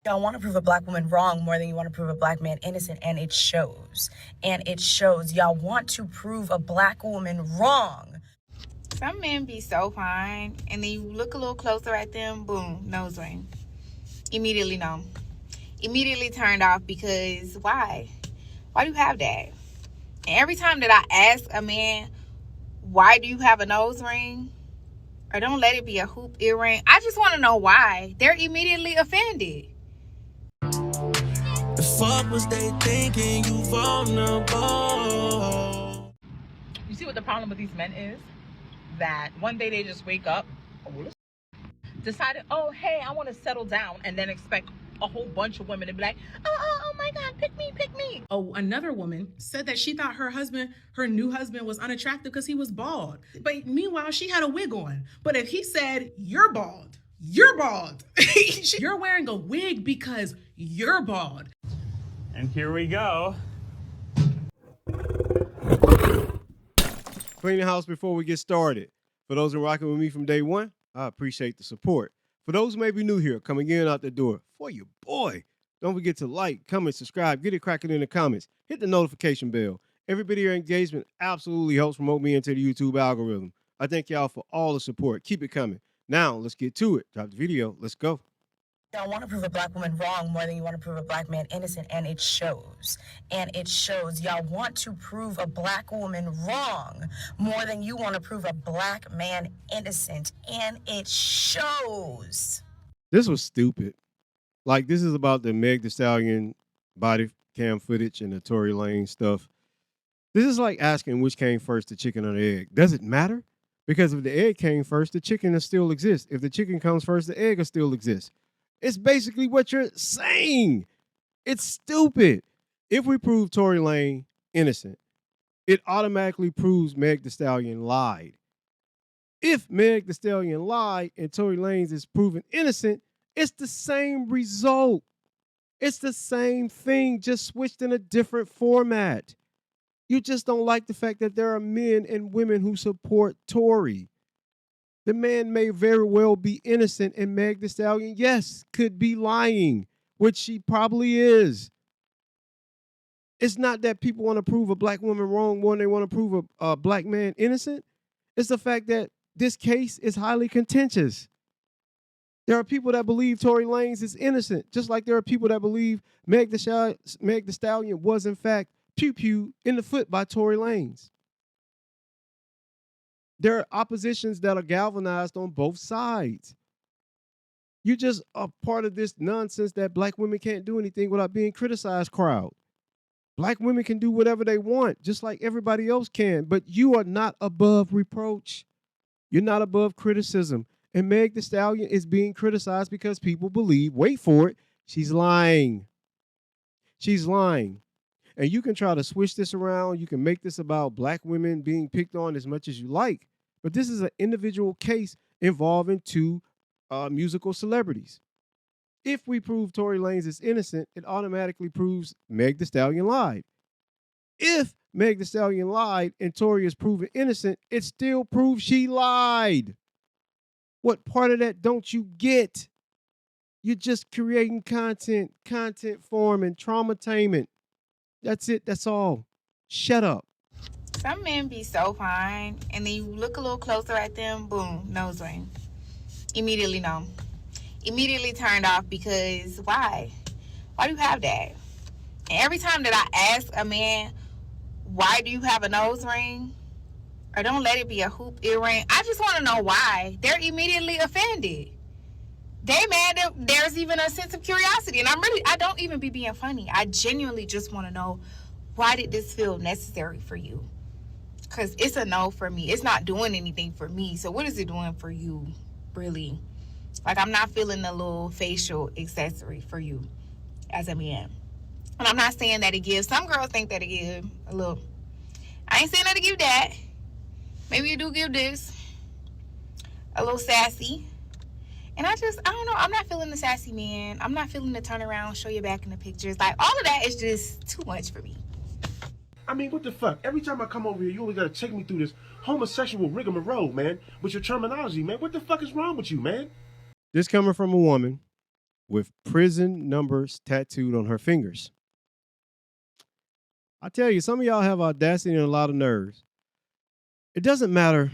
Y'all want to prove a black woman wrong more than you want to prove a black man innocent, and it shows. And it shows. Y'all want to prove a black woman wrong. Some men be so fine, and then you look a little closer at them, boom, nose ring. Immediately no. Immediately turned off, because why? Why do you have that? And every time that I ask a man, why do you have a nose ring? Or don't let it be a hoop earring. I just want to know why. They're immediately offended. The fuck was they thinking? You vulnerable. You see what the problem with these men is? That one day they just wake up, decided, oh, hey, I want to settle down, and then expect a whole bunch of women to be like, oh my God, pick me. Oh, another woman said that she thought her new husband was unattractive because he was bald. But meanwhile, she had a wig on. But if he said, you're bald, you're wearing a wig because you're bald. And here we go. Clean the house before we get started. For those who are rocking with me from day one, I appreciate the support. For those who may be new here, coming in out the door, for your boy, don't forget to like, comment, subscribe, get it cracking in the comments, hit the notification bell. Every bit of your engagement absolutely helps promote me into the YouTube algorithm. I thank y'all for all the support. Keep it coming. Now, let's get to it. Drop the video. Let's go. Y'all want to prove a black woman wrong more than you want to prove a black man innocent, and it shows. And it shows. Y'all want to prove a black woman wrong more than you want to prove a black man innocent, and it shows. This was stupid. Like, this is about the Meg Thee Stallion body cam footage and the Tory Lanez stuff. This is like asking which came first, the chicken or the egg. Does it matter? Because if the egg came first, the chicken will still exist. If the chicken comes first, the egg will still exist. It's basically what you're saying. It's stupid. If we prove Tory Lanez innocent, it automatically proves Meg Thee Stallion lied. If Meg Thee Stallion lied and Tory Lanez is proven innocent, it's the same result. It's the same thing, just switched in a different format. You just don't like the fact that there are men and women who support Tory. The man may very well be innocent, and Meg Thee Stallion, yes, could be lying, which she probably is. It's not that people want to prove a black woman wrong more than they want to prove a black man innocent. It's the fact that this case is highly contentious. There are people that believe Tory Lanez is innocent, just like there are people that believe Meg Thee Stallion was, in fact, pew-pew in the foot by Tory Lanez. There are oppositions that are galvanized on both sides. You just are part of this nonsense that black women can't do anything without being criticized crowd. Black women can do whatever they want, just like everybody else can, but you are not above reproach. You're not above criticism. And Meg Thee Stallion is being criticized because people believe, wait for it, she's lying. She's lying. And you can try to switch this around. You can make this about black women being picked on as much as you like. But this is an individual case involving two musical celebrities. If we prove Tory Lanez is innocent, it automatically proves Meg Thee Stallion lied. If Meg Thee Stallion lied and Tory is proven innocent, it still proves she lied. What part of that don't you get? You're just creating content forming, traumatainment. That's it. That's all. Shut up. Some men be so fine, and then you look a little closer at them, boom, nose ring. Immediately no. Immediately turned off, because why? Why do you have that? And every time that I ask a man, why do you have a nose ring? Or don't let it be a hoop earring. I just want to know why. They're immediately offended. They mad that there's even a sense of curiosity. And I don't even be being funny. I genuinely just want to know, why did this feel necessary for you? Because it's a no for me. It's not doing anything for me. So what is it doing for you, really? Like, I'm not feeling the little facial accessory for you as a man. And I'm not saying that it gives. Some girls think that it gives a little. I ain't saying that to give that. Maybe you do give this. A little sassy. And I don't know. I'm not feeling the sassy man. I'm not feeling the turn around, show your back in the pictures. Like, all of that is just too much for me. I mean, what the fuck? Every time I come over here, you always gotta take me through this homosexual rigmarole, man, with your terminology, man. What the fuck is wrong with you, man? This coming from a woman with prison numbers tattooed on her fingers. I tell you, some of y'all have audacity and a lot of nerves. It doesn't matter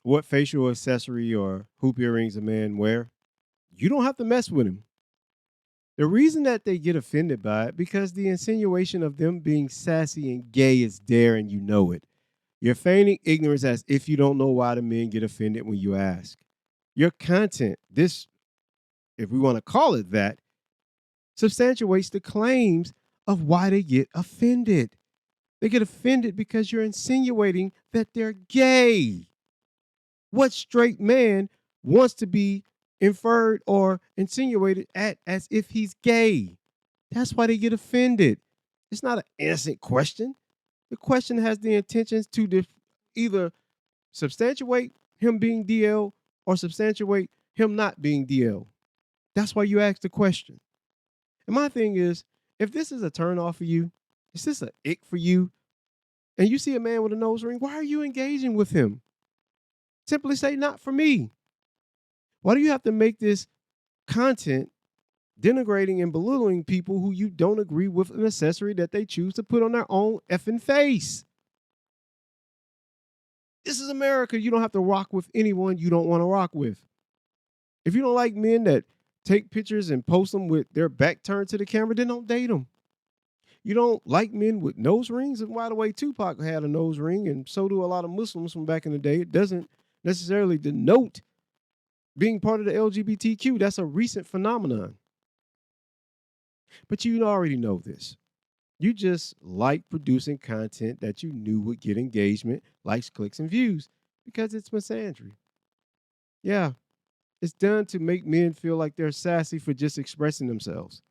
what facial accessory or hoop earrings a man wear. You don't have to mess with him. The reason that they get offended by it, because the insinuation of them being sassy and gay is there and you know it. You're feigning ignorance as if you don't know why the men get offended when you ask. Your content, this, if we want to call it that, substantiates the claims of why they get offended. They get offended because you're insinuating that they're gay. What straight man wants to be inferred or insinuated at as if he's gay? That's why they get offended. It's not an innocent question. The question has the intentions to either substantiate him being DL or substantiate him not being DL. That's why you ask the question. And my thing is, if this is a turn off for you, is this an ick for you, and you see a man with a nose ring, why are you engaging with him? Simply say, not for me. Why do you have to make this content denigrating and belittling people who you don't agree with an accessory that they choose to put on their own effing face? This is America. You don't have to rock with anyone you don't want to rock with. If you don't like men that take pictures and post them with their back turned to the camera, then don't date them. You don't like men with nose rings? And by the way, Tupac had a nose ring, and so do a lot of Muslims from back in the day. It doesn't necessarily denote being part of the LGBTQ. That's a recent phenomenon. But you already know this. You just like producing content that you knew would get engagement, likes, clicks, and views because it's misandry. Yeah, it's done to make men feel like they're sassy for just expressing themselves.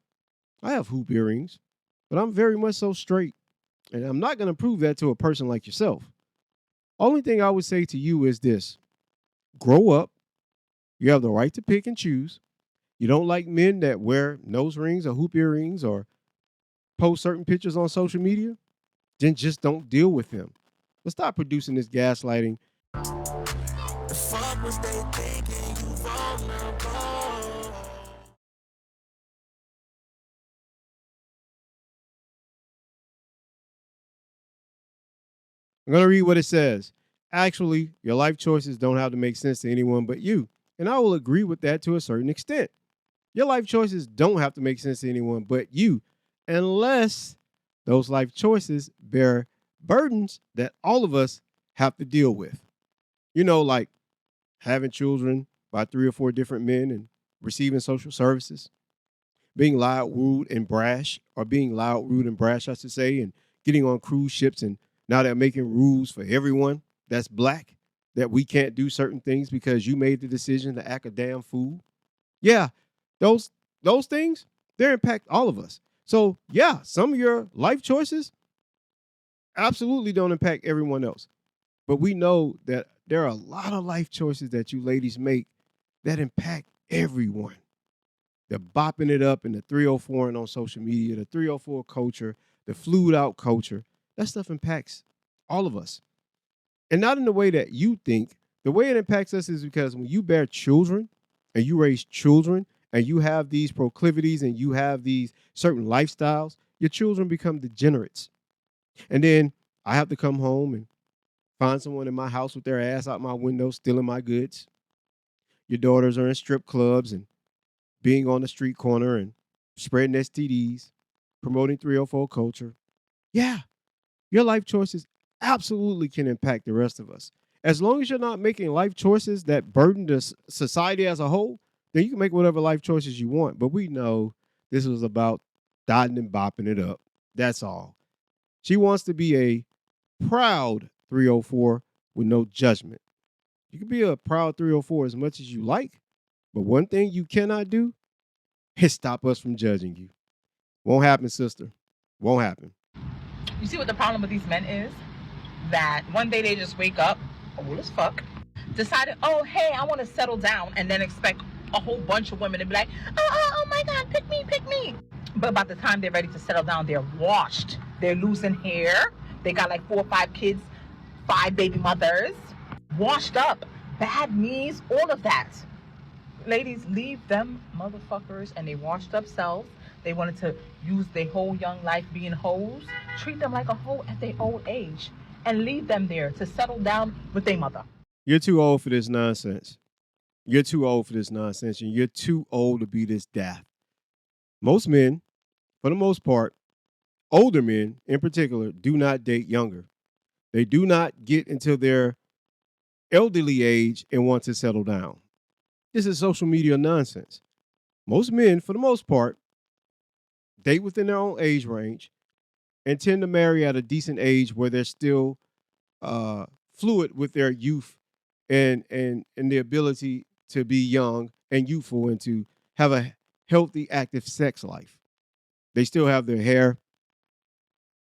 I have hoop earrings, but I'm very much so straight, and I'm not going to prove that to a person like yourself. Only thing I would say to you is this: grow up. You have the right to pick and choose. You don't like men that wear nose rings or hoop earrings or post certain pictures on social media, then just don't deal with them. But stop producing this gaslighting. The fuck was they thinking you vulnerable? I'm going to read what it says. Actually, your life choices don't have to make sense to anyone but you. And I will agree with that to a certain extent. Your life choices don't have to make sense to anyone but you, unless those life choices bear burdens that all of us have to deal with. You know, like having children by 3 or 4 different men and receiving social services, being loud, rude, and brash, or being loud, rude, and brash, I should say, and getting on cruise ships, and now they're making rules for everyone that's black that we can't do certain things because you made the decision to act a damn fool. Yeah, those things, they impact all of us. So yeah, some of your life choices absolutely don't impact everyone else. But we know that there are a lot of life choices that you ladies make that impact everyone. The bopping it up in the 304 and on social media, the 304 culture, the flued out culture, that stuff impacts all of us. And not in the way that you think. The way it impacts us is because when you bear children and you raise children and you have these proclivities and you have these certain lifestyles, your children become degenerates. And then I have to come home and find someone in my house with their ass out my window stealing my goods. Your daughters are in strip clubs and being on the street corner and spreading STDs, promoting 304 culture. Yeah, your life choices absolutely can impact the rest of us. As long as you're not making life choices that burden the society as a whole, then you can make whatever life choices you want. But we know this was about dotting and bopping it up. That's all. She wants to be a proud 304 with no judgment. You can be a proud 304 as much as you like, but one thing you cannot do is stop us from judging you. Won't happen, sister. Won't happen. You see what the problem with these men is? That one day they just wake up, old as fuck, decided, oh, hey, I want to settle down, and then expect a whole bunch of women to be like, oh my God, pick me, pick me. But by the time they're ready to settle down, they're washed. They're losing hair. They got like 4 or 5 kids, 5 baby mothers, washed up, bad knees, all of that. ladies, leave them motherfuckers, and they washed up selves. They wanted to use their whole young life being hoes. Treat them like a hoe at their old age and leave them there to settle down with their mother. You're too old for this nonsense. You're too old for this nonsense, and you're too old to be this daft. Most men, for the most part, older men in particular, do not date younger. They do not get into their elderly age and want to settle down. This is social media nonsense. Most men, for the most part, date within their own age range and tend to marry at a decent age where they're still fluid with their youth and the ability to be young and youthful and to have a healthy, active sex life. They still have their hair.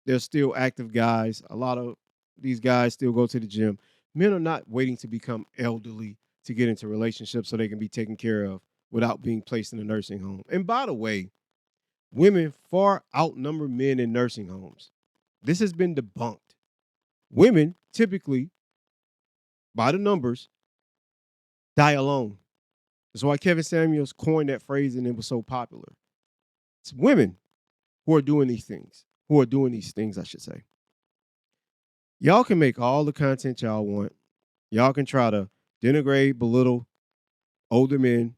They're still active guys. A lot of these guys still go to the gym. Men are not waiting to become elderly to get into relationships so they can be taken care of without being placed in a nursing home. And by the way, women far outnumber men in nursing homes. This has been debunked. Women typically, by the numbers, die alone. That's why Kevin Samuels coined that phrase and it was so popular. It's women who are doing these things. I should say. Y'all can make all the content y'all want. Y'all can try to denigrate, belittle older men,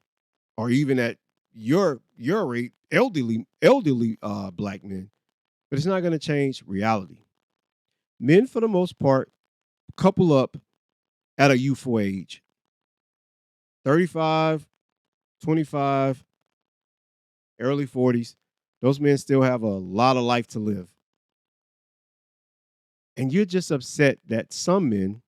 or even at your rate, elderly black men. But it's not going to change reality. Men, for the most part, couple up at a youthful age. 35, 25, early 40s. Those men still have a lot of life to live. And you're just upset that some men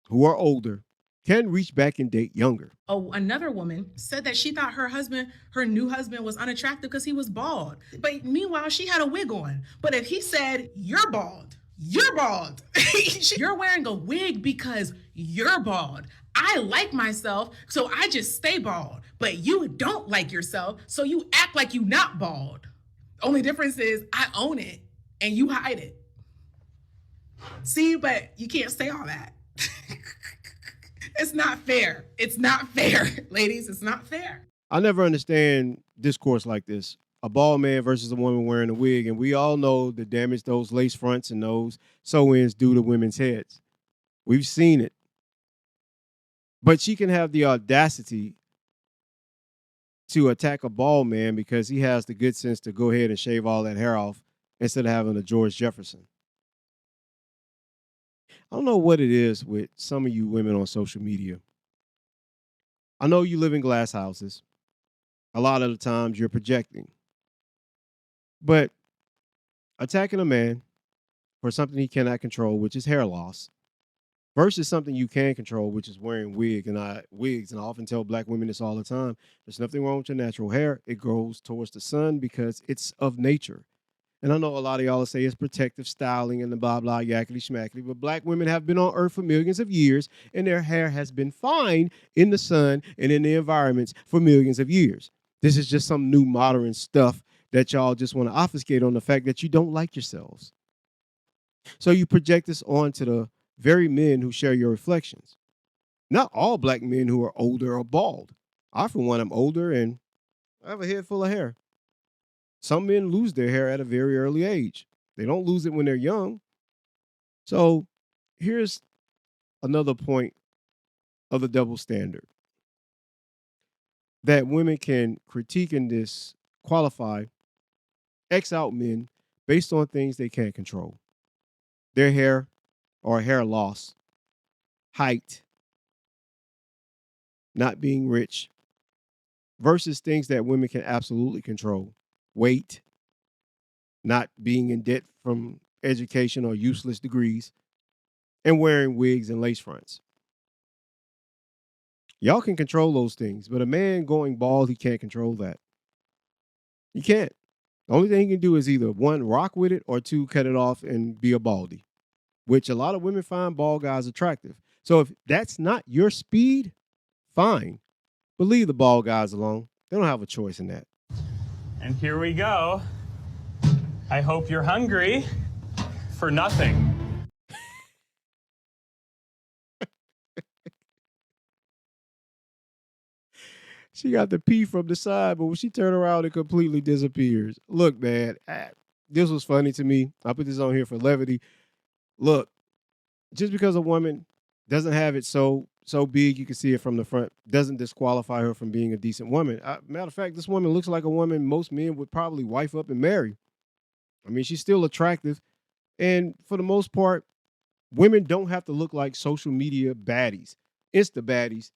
who are older can reach back and date younger. Oh, another woman said that she thought her new husband was unattractive because he was bald. But meanwhile, she had a wig on. But if he said, "You're bald, you're bald," you're wearing a wig because you're bald. I like myself, so I just stay bald. But you don't like yourself, so you act like you not bald. Only difference is I own it and you hide it. See, but you can't say all that. It's not fair. It's not fair, ladies. It's not fair. I never understand discourse like this. A bald man versus a woman wearing a wig. And we all know the damage those lace fronts and those sew-ins do to women's heads. We've seen it. But she can have the audacity to attack a bald man because he has the good sense to go ahead and shave all that hair off instead of having a George Jefferson. I don't know what it is with some of you women on social media. I know you live in glass houses. A lot of the times you're projecting. But attacking a man for something he cannot control, which is hair loss, versus something you can control, which is wearing wigs. And I often tell black women this all the time. There's nothing wrong with your natural hair. It grows towards the sun because it's of nature. And I know a lot of y'all say it's protective styling and the blah, blah, yakety schmackety, but black women have been on earth for millions of years and their hair has been fine in the sun and in the environments for millions of years. This is just some new modern stuff that y'all just want to obfuscate on the fact that you don't like yourselves. So you project this onto the very men who share your reflections. Not all black men who are older are bald. I, for one, am older and I have a head full of hair. Some men lose their hair at a very early age. They don't lose it when they're young. So here's another point of the double standard that women can critique and disqualify, X out men based on things they can't control. Their hair or hair loss, height, not being rich, versus things that women can absolutely control. Weight, not being in debt from education or useless degrees, and wearing wigs and lace fronts. Y'all can control those things, but a man going bald, he can't control that. He can't. The only thing he can do is either one, rock with it, or two, cut it off and be a baldy, which a lot of women find bald guys attractive. So if that's not your speed, fine. But leave the bald guys alone. They don't have a choice in that. And here we go. I hope you're hungry for nothing. She got the P from the side, but when she turned around, it completely disappears. Look, man, this was funny to me. I put this on here for levity. Look, just because a woman doesn't have it so big you can see it from the front doesn't disqualify her from being a decent woman. Matter of fact, this woman looks like a woman most men would probably wife up and marry. I mean, she's still attractive. And for the most part, women don't have to look like social media baddies, Insta baddies,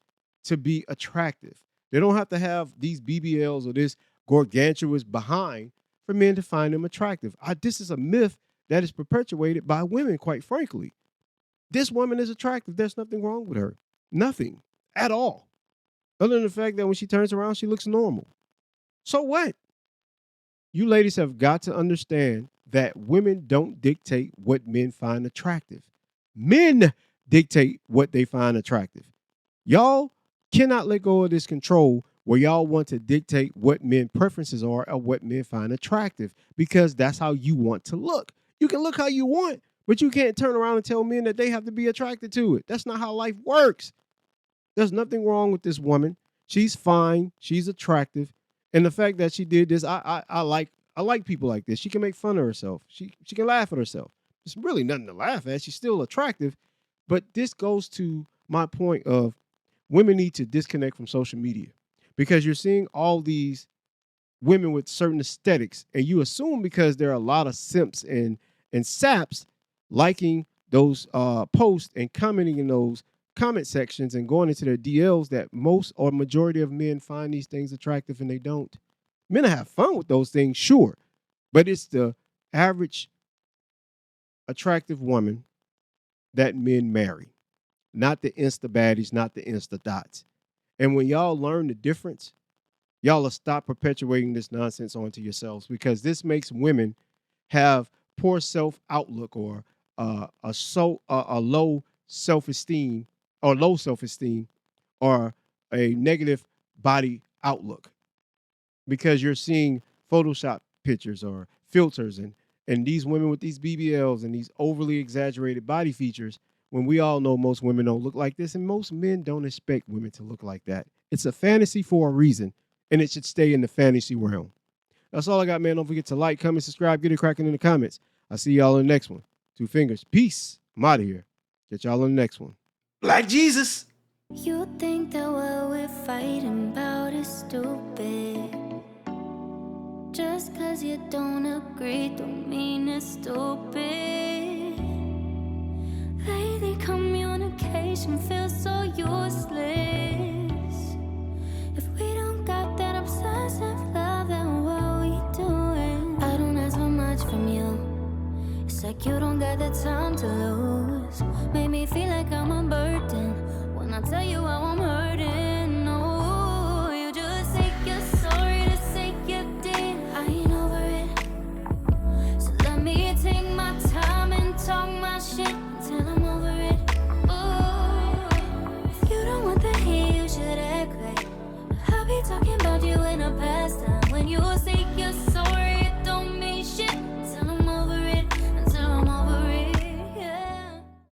to be attractive. They don't have to have these BBLs or this gargantuous behind for men to find them attractive. This is a myth that is perpetuated by women, quite frankly. This woman is attractive. There's nothing wrong with her. Nothing at all. Other than the fact that when she turns around, she looks normal. So what? You ladies have got to understand that women don't dictate what men find attractive. Men dictate what they find attractive. Y'all cannot let go of this control where y'all want to dictate what men preferences are or what men find attractive, because that's how you want to look. You can look how you want, but you can't turn around and tell men that they have to be attracted to it. That's not how life works. There's nothing wrong with this woman. She's fine. She's attractive. And the fact that she did this, I like people like this. She can make fun of herself. She can laugh at herself. There's really nothing to laugh at. She's still attractive. But this goes to my point of women need to disconnect from social media, because you're seeing all these women with certain aesthetics, and you assume because there are a lot of simps and saps liking those posts and commenting in those comment sections and going into their DLs that most or majority of men find these things attractive, and they don't. Men have fun with those things, sure, but it's the average attractive woman that men marry, not the Insta baddies, not the Insta dots. And when y'all learn the difference, y'all will stop perpetuating this nonsense onto yourselves, because this makes women have poor self-outlook or a low self-esteem or a negative body outlook, because you're seeing Photoshop pictures or filters and these women with these BBLs and these overly exaggerated body features, when we all know most women don't look like this, and most men don't expect women to look like that. It's a fantasy for a reason, and it should stay in the fantasy realm. That's all I got, man. Don't forget to like, comment, subscribe, get it cracking in the comments. I'll see y'all in the next one. 2 fingers. Peace. I'm out of here. Get y'all in the next one. Like Jesus. You think that what we're fighting about is stupid. Just cause you don't agree don't mean it's stupid.